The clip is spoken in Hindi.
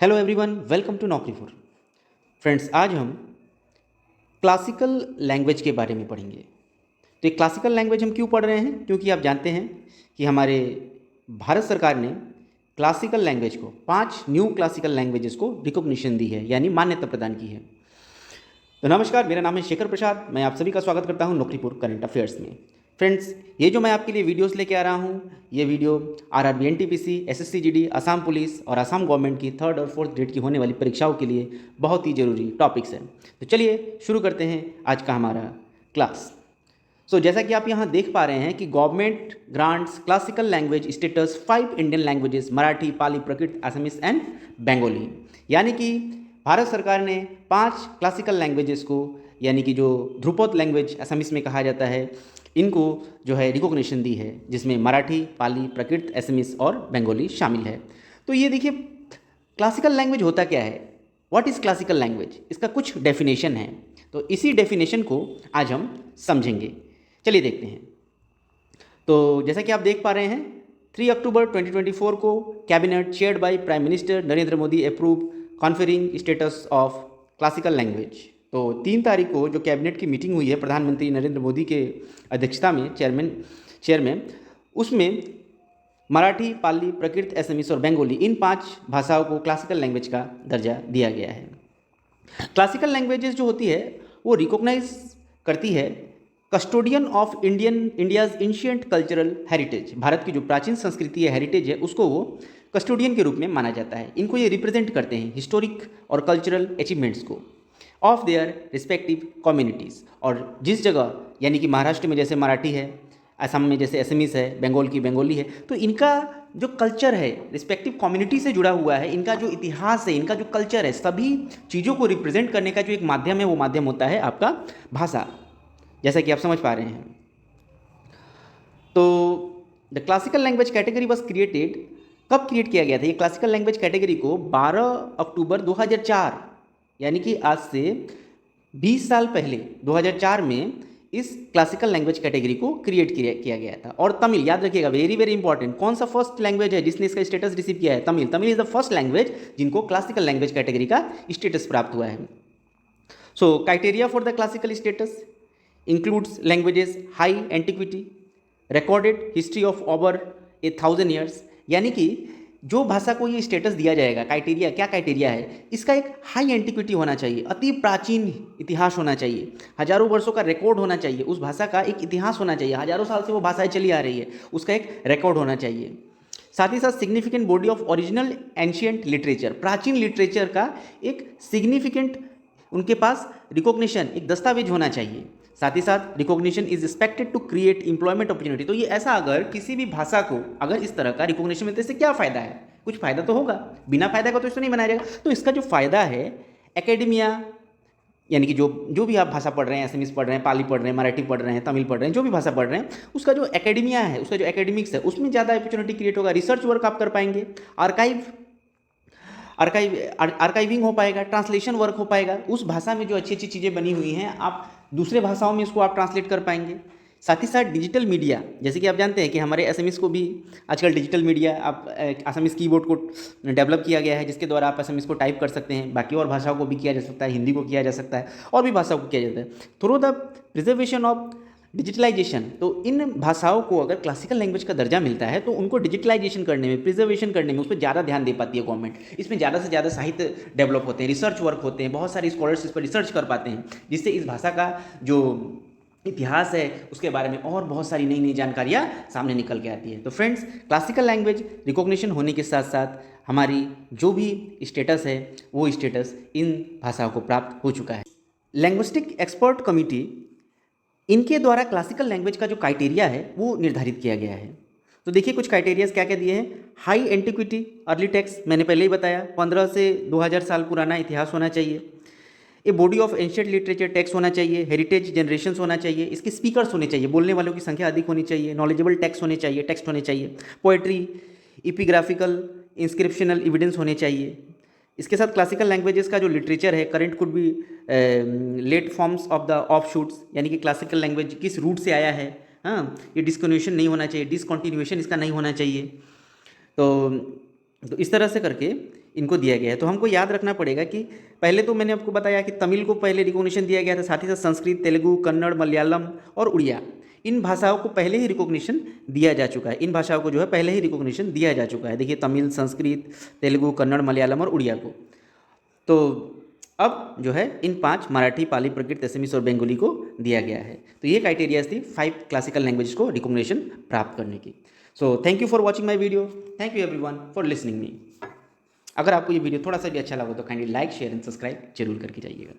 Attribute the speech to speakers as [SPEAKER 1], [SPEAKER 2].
[SPEAKER 1] हेलो एवरीवन, वेलकम टू नौकरी4। फ्रेंड्स, आज हम क्लासिकल लैंग्वेज के बारे में पढ़ेंगे। तो ये क्लासिकल लैंग्वेज हम क्यों पढ़ रहे हैं? क्योंकि आप जानते हैं कि हमारे भारत सरकार ने क्लासिकल लैंग्वेज को 5 न्यू क्लासिकल लैंग्वेजेस को रिकॉग्निशन दी है, यानी मान्यता प्रदान की है। तो नमस्कार, मेरा नाम है शेखर प्रसाद। मैं आप सभी का स्वागत करता हूं नौकरीपुर करंट अफेयर्स में। फ्रेंड्स, ये जो मैं आपके लिए वीडियोस लेके आ रहा हूं, ये video RRB, NTPC, SSC GD, Assam police और असम गवर्नमेंट की 3rd और 4th ग्रेड की होने वाली परीक्षाओं के लिए बहुत ही ज़रूरी टॉपिक्स हैं। तो चलिए शुरू करते हैं आज का हमारा क्लास। जैसा कि आप यहाँ देख पा रहे हैं कि government grants classical language status 5 Indian languages Marathi, Pali, Prakrit, Assamese and Bengali. यानी कि भारत सरकार ने 5 क्लासिकल लैंग्वेजेस को, यानी कि जो ध्रुपद लैंग्वेज असमीज में कहा जाता है, इनको जो है रिकॉग्निशन दी है, जिसमें मराठी, पाली, प्राकृत, असमीज और बंगाली शामिल है। तो ये देखिए, क्लासिकल लैंग्वेज होता क्या है? What is classical language? इसका कुछ डेफिनेशन है, तो इसी डेफिनेशन को आज हम समझेंगे। चलिए देखते हैं। तो जैसा कि आप देख पा रहे हैं, 3 अक्टूबर 2024 को cabinet chaired by prime minister Narendra Modi approve conferring status of classical language. तो 3 तारीख को जो कैबिनेट की मीटिंग हुई है प्रधानमंत्री नरेंद्र मोदी के अध्यक्षता में, चेयर में, उसमें मराठी, पाली, प्राकृत, असमीज और बंगाली, इन 5 भाषाओं को क्लासिकल लैंग्वेज का दर्जा दिया गया है। क्लासिकल लैंग्वेजेस जो होती है वो रिकॉग्नाइज करती है custodian of India's ancient cultural heritage. Bharat की जो प्राचीन संस्कृति है, हेरिटेज है, उसको वो कस्टोडियन के रूप में माना जाता है। इनको ये रिप्रेजेंट करते हैं हिस्टोरिक और कल्चरल अचीवमेंट्स को ऑफ देयर रिस्पेक्टिव कम्युनिटीज़। और जिस जगह, यानी कि महाराष्ट्र में जैसे मराठी है, असम में जैसे असमीज है, बंगाल की बंगाली है, तो इनका जो कल्चर है रिस्पेक्टिव कम्युनिटी से जुड़ा हुआ है, इनका जो इतिहास है, इनका जो कल्चर है, सभी चीज़ों को रिप्रेजेंट करने का जो एक माध्यम है, वो माध्यम होता है आपका भाषा, जैसा कि आप समझ पा रहे हैं। तो the classical language category was created. कब क्रिएट किया गया था? ये क्लासिकल लैंग्वेज कैटेगरी को 12 अक्टूबर 2004, यानी कि आज से 20 साल पहले 2004 में इस क्लासिकल लैंग्वेज कैटेगरी को क्रिएट किया गया था। और तमिल, याद रखिएगा, वेरी वेरी इंपॉर्टेंट, कौन सा फर्स्ट लैंग्वेज है जिसने इसका स्टेटस रिसीव किया है? Tamil. Tamil is the first language जिनको क्लासिकल लैंग्वेज कैटेगरी का स्टेटस प्राप्त हुआ है। So criteria for the classical status includes languages high antiquity, recorded history of over 1000 years। यानी कि जो भाषा को ये स्टेटस दिया जाएगा, क्राइटेरिया, क्या क्राइटेरिया है इसका? एक हाई एंटिक्विटी होना चाहिए, अति प्राचीन इतिहास होना चाहिए, हजारों वर्षों का रिकॉर्ड होना चाहिए, उस भाषा का एक इतिहास होना चाहिए, हजारों साल से वो भाषाएं चली आ रही है, उसका एक रिकॉर्ड होना चाहिए। साथ ही साथ significant body of original ancient literature, प्राचीन लिटरेचर का एक सिग्निफिकेंट उनके पास रिकॉग्निशन, एक दस्तावेज होना चाहिए। साथ ही साथ recognition is expected to create employment opportunity. तो ये ऐसा, अगर किसी भी भाषा को अगर इस तरह का रिकॉग्निशन मिलते, इससे क्या फ़ायदा है? कुछ फ़ायदा तो होगा, बिना फ़ायदा का तो इसको नहीं बनाया जाएगा। तो इसका जो फ़ायदा है, एकेडमिया, यानी कि जो भी आप भाषा पढ़ रहे हैं, असमीज पढ़ रहे हैं, पाली पढ़ रहे हैं, मराठी पढ़ रहे हैं, तमिल पढ़ रहे हैं, जो भी भाषा पढ़ रहे हैं, उसका जो एकेडमिया है, उसका जो एकेडमिक्स है, उसमें ज़्यादा अपॉर्चुनिटी क्रिएट होगा, रिसर्च वर्क आप कर पाएंगे, आर्काइविंग हो पाएगा, ट्रांसलेशन वर्क हो पाएगा, उस भाषा में जो अच्छी अच्छी चीज़ें बनी हुई हैं आप दूसरे भाषाओं में इसको आप ट्रांसलेट कर पाएंगे। साथ ही साथ डिजिटल मीडिया, जैसे कि आप जानते हैं कि हमारे असमीज़ को भी आजकल डिजिटल मीडिया, आप असमीज़ कीबोर्ड को डेवलप किया गया है, जिसके द्वारा आप असमीज़ को टाइप कर सकते हैं। बाकी और भाषाओं को भी किया जा सकता है, हिंदी को किया जा सकता है, और भी भाषाओं को किया जाता है through the preservation of digitalisation. तो इन भाषाओं को अगर क्लासिकल लैंग्वेज का दर्जा मिलता है तो उनको डिजिटलाइजेशन करने में, प्रिजर्वेशन करने में, उस पर ज़्यादा ध्यान दे पाती है गवर्नमेंट। इसमें ज़्यादा से ज़्यादा साहित्य डेवलप होते हैं, रिसर्च वर्क होते हैं, बहुत सारे स्कॉलर्स इस पर रिसर्च कर पाते हैं, जिससे इस भाषा का जो इतिहास है उसके बारे में और बहुत सारी नई नई जानकारियाँ सामने निकल के आती है। तो फ्रेंड्स, क्लासिकल लैंग्वेज रिकॉग्निशन होने के साथ साथ हमारी जो भी स्टेटस है, वो स्टेटस इन भाषाओं को प्राप्त हो चुका है। लैंग्विस्टिक एक्सपर्ट कमिटी, इनके द्वारा क्लासिकल लैंग्वेज का जो क्राइटेरिया है वो निर्धारित किया गया है। तो देखिए कुछ क्राइटेरियाज क्या क्या दिए हैं। हाई एंटिक्विटी, अर्ली टेक्स्ट, मैंने पहले ही बताया, 15 से 2000 साल पुराना इतिहास होना चाहिए। A body of ancient literature text होना चाहिए, हेरिटेज जनरेशंस होना चाहिए, इसके स्पीकर्स होने चाहिए, बोलने वालों की संख्या अधिक होनी चाहिए, नॉलेजेबल टेक्स्ट होने चाहिए, पोएट्री, इपिग्राफिकल, इंस्क्रिप्शनल एविडेंस होने चाहिए। इसके साथ क्लासिकल लैंग्वेजेस का जो लिटरेचर है, current could be late forms of the of shoots, यानी कि क्लासिकल लैंग्वेज किस रूट से आया है, हाँ, ये डिस्कन्टिन्यूएशन नहीं होना चाहिए, डिसकंटिन्यूएशन इसका नहीं होना चाहिए। तो इस तरह से करके इनको दिया गया है। तो हमको याद रखना पड़ेगा कि पहले तो मैंने आपको बताया कि तमिल को पहले रिकॉग्निशन दिया गया था, साथ ही साथ संस्कृत, तेलुगु, कन्नड़, मलयालम और उड़िया, इन भाषाओं को पहले ही रिकॉग्निशन दिया जा चुका है। इन भाषाओं को जो है पहले ही रिकॉग्निशन दिया जा चुका है। देखिए तमिल, संस्कृत, तेलुगु, कन्नड़, मलयालम और उड़िया को। तो अब जो है इन 5 मराठी, पाली, प्राकृत, असमीज और बंगाली को दिया गया है। तो ये क्राइटेरियाज थी 5 क्लासिकल लैंग्वेज को रिकॉग्निशन प्राप्त करने की। So thank you for watching my video, thank you everyone for listening me. अगर आपको ये वीडियो थोड़ा सा भी अच्छा लगा तो kindly like, share and subscribe जरूर करके जाइएगा।